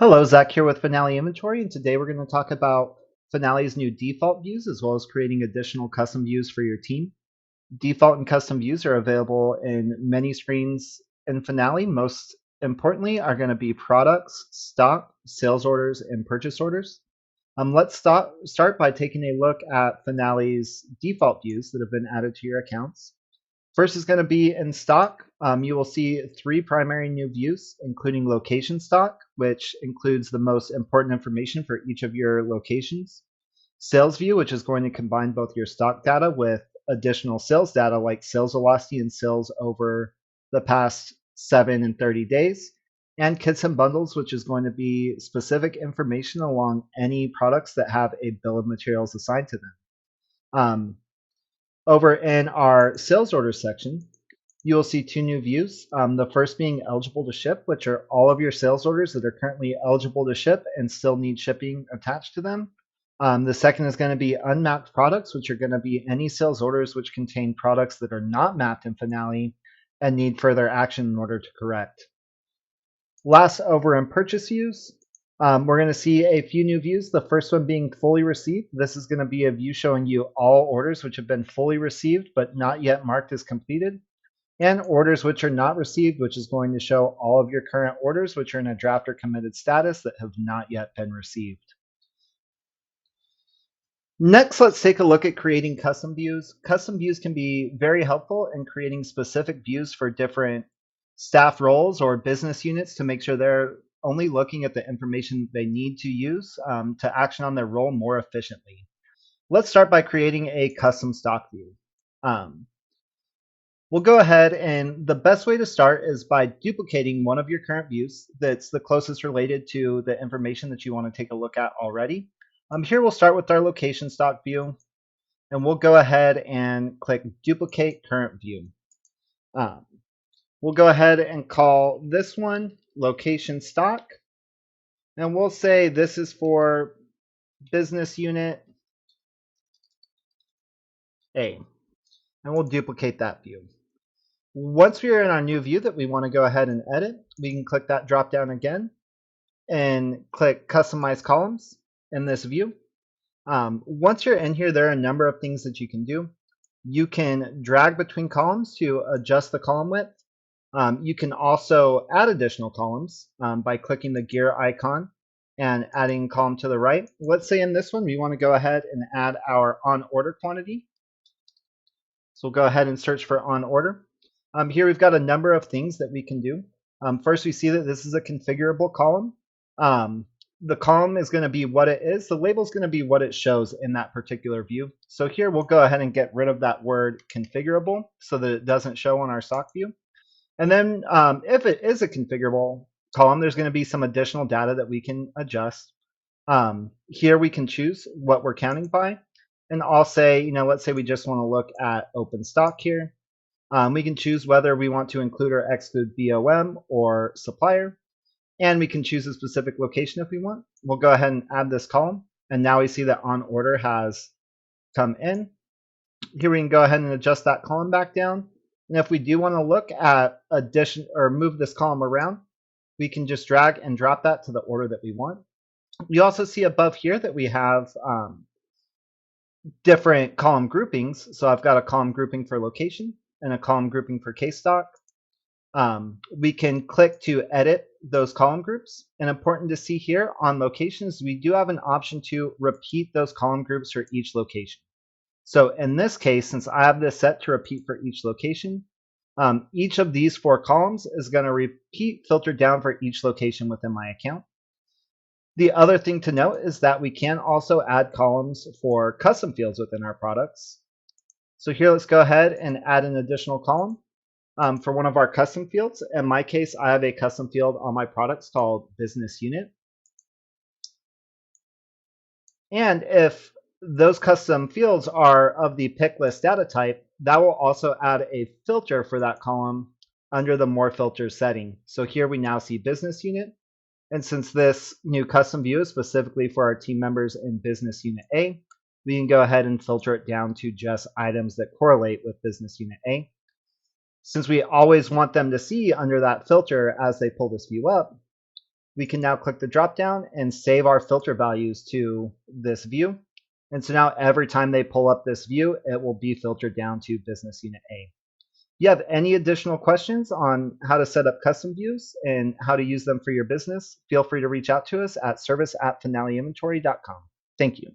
Hello, Zach here with Finale Inventory, and today we're going to talk about Finale's new default views as well as creating additional custom views for your team. Default and custom views are available in many screens in Finale. Most importantly are going to be products, stock, sales orders, and purchase orders. Let's start by taking a look at Finale's default views that have been added to your accounts. First is going to be in stock. You will see three primary new views, including location stock, which includes the most important information for each of your locations. Sales view, which is going to combine both your stock data with additional sales data like sales velocity and sales over the past 7 and 30 days. And kits and bundles, which is going to be specific information along any products that have a bill of materials assigned to them. Um, Over in our sales order section, you will see two new views. The first being eligible to ship, which are all of your sales orders that are currently eligible to ship and still need shipping attached to them. The second is going to be unmapped products, which are going to be any sales orders which contain products that are not mapped in Finale and need further action in order to correct. Last, over in purchase views, we're going to see a few new views. The first one being fully received. This is going to be a view showing you all orders which have been fully received but not yet marked as completed, and orders which are not received, which is going to show all of your current orders which are in a draft or committed status that have not yet been received. Next, let's take a look at creating custom views. Custom views can be very helpful in creating specific views for different staff roles or business units to make sure they're only looking at the information they need to use to action on their role more efficiently. Let's start by creating a custom stock view. Um, we'll go ahead, and the best way to start is by duplicating one of your current views that's the closest related to the information that you want to take a look at already. Here we'll start with our location stock view, and we'll go ahead and click duplicate current view. Um, we'll go ahead and call this one location stock, and we'll say this is for business unit A, and we'll duplicate that view. Once we are in our new view that we want to go ahead and edit, we can click that drop down again and click customize columns in this view. Once you're in here, there are a number of things that you can do. You can drag between columns to adjust the column width. You can also add additional columns by clicking the gear icon and adding a column to the right. Let's say in this one, we want to go ahead and add our on order quantity. So we'll go ahead and search for on order. Here we've got a number of things that we can do. First, we see that this is a configurable column. The column is going to be what it is. The label is going to be what it shows in that particular view. So here we'll go ahead and get rid of that word configurable so that it doesn't show on our stock view. And then if it is a configurable column, there's going to be some additional data that we can adjust. Here we can choose what we're counting by. And I'll say, let's say we just want to look at open stock here. We can choose whether we want to include or exclude BOM or supplier. And we can choose a specific location if we want. We'll go ahead and add this column. And now we see that on order has come in. Here we can go ahead and adjust that column back down. And if we do want to look at addition or move this column around, we can just drag and drop that to the order that we want. You also see above here that we have different column groupings. So I've got a column grouping for location and a column grouping for case stock. We can click to edit those column groups. And important to see here on locations, we do have an option to repeat those column groups for each location. So in this case, since I have this set to repeat for each location, each of these 4 columns is going to repeat filtered down for each location within my account. The other thing to note is that we can also add columns for custom fields within our products. So here, let's go ahead and add an additional column for one of our custom fields. In my case, I have a custom field on my products called business unit. And if those custom fields are of the pick list data type, that will also add a filter for that column under the more filters setting. So here we now see business unit. And since this new custom view is specifically for our team members in business unit A, we can go ahead and filter it down to just items that correlate with business unit A. Since we always want them to see under that filter as they pull this view up, We can now click the drop down and save our filter values to this view. And so now every time they pull up this view, it will be filtered down to business unit A. If you have any additional questions on how to set up custom views and how to use them for your business, feel free to reach out to us at service@finaleinventory.com. Thank you.